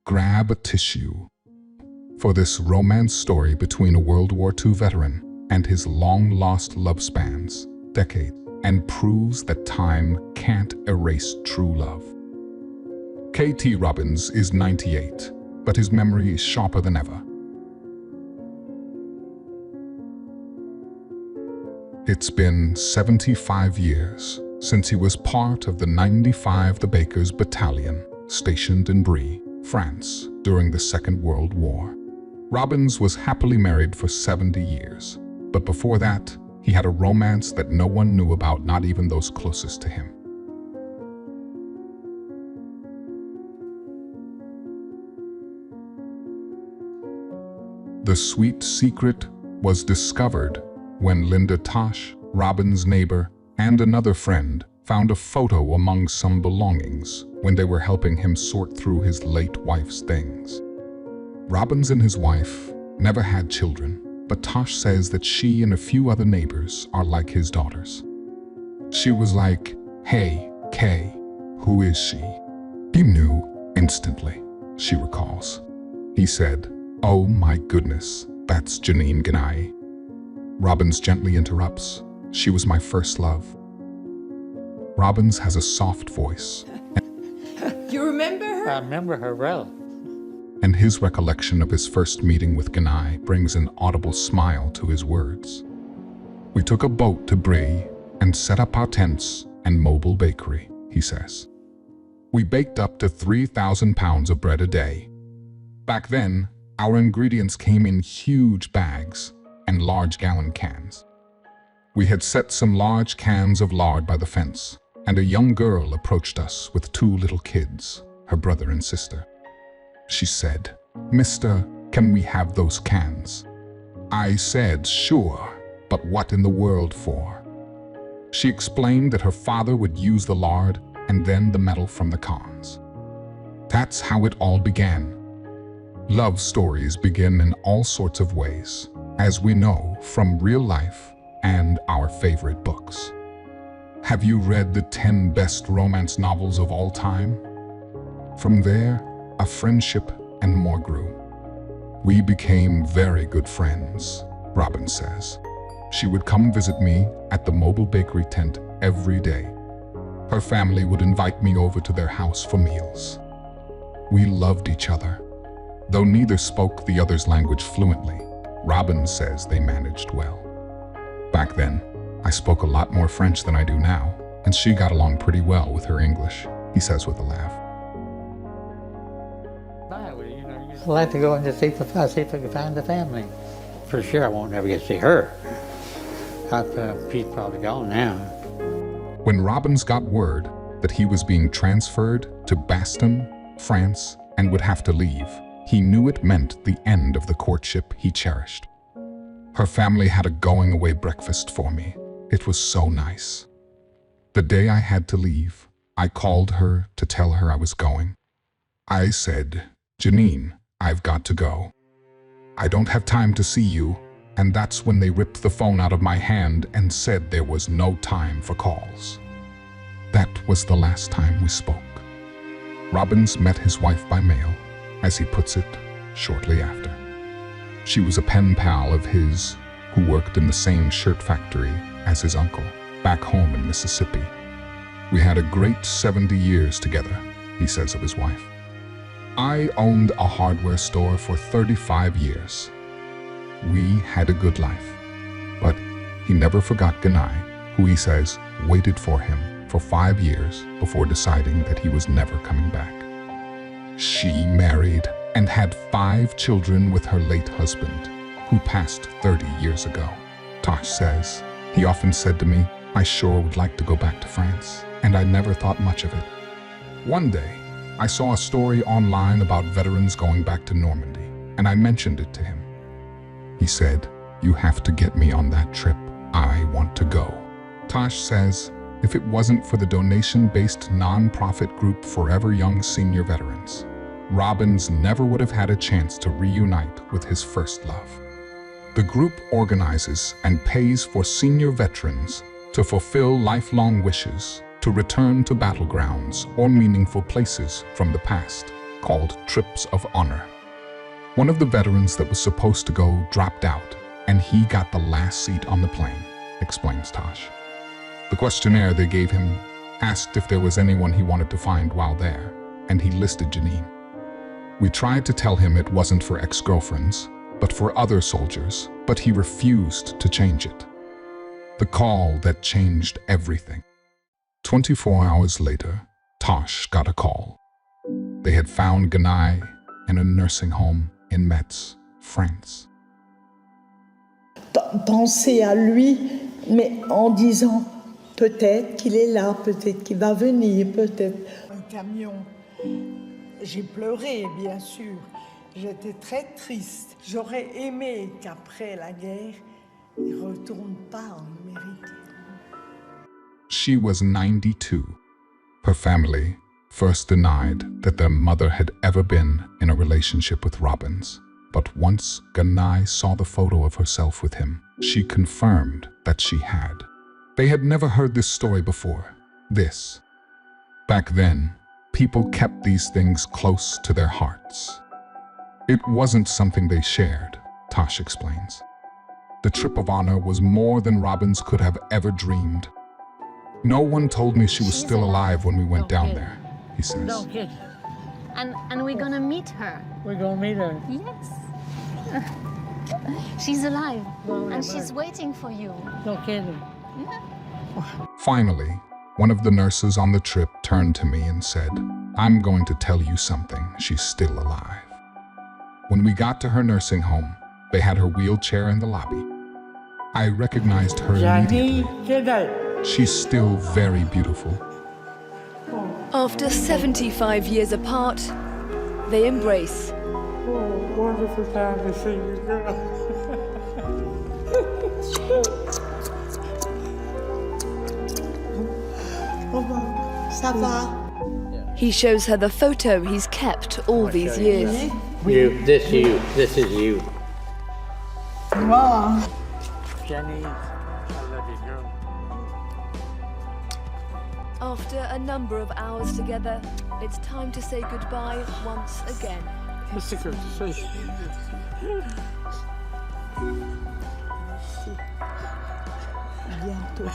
grab a tissue for this romance story between a World War II veteran and his long-lost love spans decades and proves that time can't erase true love. K.T. Robbins is 98, but his memory is sharper than ever. It's been 75 years since he was part of the 95 The Bakers Battalion, stationed in Brie, France, during the Second World War. Robbins was happily married for 70 years, but before that, he had a romance that no one knew about, not even those closest to him. The sweet secret was discovered when Linda Tosh, Robbins' neighbor, and another friend found a photo among some belongings when they were helping him sort through his late wife's things. Robbins and his wife never had children, but Tosh says that she and a few other neighbors are like his daughters. She was like, "Hey, Kay, who is she?" He knew instantly, she recalls. He said, "Oh my goodness, that's Janine Ganai." Robbins gently interrupts, "She was my first love." Robbins has a soft voice. You remember her? I remember her well. And his recollection of his first meeting with Ganai brings an audible smile to his words. "We took a boat to Brie and set up our tents and mobile bakery," he says. "We baked up to 3,000 pounds of bread a day. Back then, our ingredients came in huge bags and large gallon cans. We had set some large cans of lard by the fence, and a young girl approached us with 2 little kids, her brother and sister. She said, 'Mister, can we have those cans?' I said, 'Sure, but what in the world for?' She explained that her father would use the lard and then the metal from the cans. That's how it all began. Love stories begin in all sorts of ways, as we know from real life and our favorite books. Have you read the 10 best romance novels of all time? From there, a friendship and more grew. We became very good friends," Robbins says. "She would come visit me at the mobile bakery tent every day. Her family would invite me over to their house for meals. We loved each other. Though neither spoke the other's language fluently, Robbins says they managed well. Back then, I spoke a lot more French than I do now, and she got along pretty well with her English," he says with a laugh. I'd like to go and just see if I can find the family. For sure, I won't never get to see her. She's probably gone now. When Robbins got word that he was being transferred to Baston, France, and would have to leave, he knew it meant the end of the courtship he cherished. "Her family had a going-away breakfast for me. It was so nice. The day I had to leave, I called her to tell her I was going. I said, 'Janine, I've got to go. I don't have time to see you,' and that's when they ripped the phone out of my hand and said there was no time for calls. That was the last time we spoke." Robbins met his wife by mail, as he puts it, shortly after. She was a pen pal of his who worked in the same shirt factory as his uncle, back home in Mississippi. "We had a great 70 years together," he says of his wife. "I owned a hardware store for 35 years. We had a good life." But he never forgot Ganai, who he says waited for him for 5 years before deciding that he was never coming back. She married and had 5 children with her late husband, who passed 30 years ago. Tosh says, "He often said to me, 'I sure would like to go back to France,' and I never thought much of it. One day, I saw a story online about veterans going back to Normandy, and I mentioned it to him. He said, 'You have to get me on that trip. I want to go.'" Tosh says, if it wasn't for the donation-based non-profit group Forever Young Senior Veterans, Robbins never would have had a chance to reunite with his first love. The group organizes and pays for senior veterans to fulfill lifelong wishes to return to battlegrounds or meaningful places from the past. called trips of honor. One of the veterans that was supposed to go dropped out, and he got the last seat on the plane, explains Tosh. The questionnaire they gave him asked if there was anyone he wanted to find while there, and he listed Janine. We tried to tell him it wasn't for ex-girlfriends, but for other soldiers, but he refused to change it. The call that changed everything. 24 hours later, Tosh got a call. They had found Ganai in a nursing home in Metz, France. Penser à lui, mais en disant peut-être qu'il est là, peut-être qu'il va venir, peut-être. Un camion. J'ai pleuré, bien sûr. J'étais très triste. J'aurais aimé qu'après la guerre, il ne retourne pas en Amérique. She was 92. Her family first denied that their mother had ever been in a relationship with Robbins. But once Ganai saw the photo of herself with him, she confirmed that she had. They had never heard this story before. This. Back then, people kept these things close to their hearts. It wasn't something they shared, Tosh explains. The trip of honor was more than Robbins could have ever dreamed. No one told me she was still alive when we went down there, he says. No kid. And we're gonna meet her. We're gonna meet her. Yes. She's alive. Well, And she's waiting for you. No kidding. Finally, one of the nurses on the trip turned to me and said, "I'm going to tell you something. She's still alive." When we got to her nursing home, they had her wheelchair in the lobby. I recognized her immediately. She's still very beautiful. After 75 years apart, they embrace. Oh, wonderful time to see you, girl. Ça va? He shows her the photo he's kept all these years. You, this is you. Wow. Jenny, I love you, girl. After a number of hours together, it's time to say goodbye once again. Mr. Curtis, Bientôt.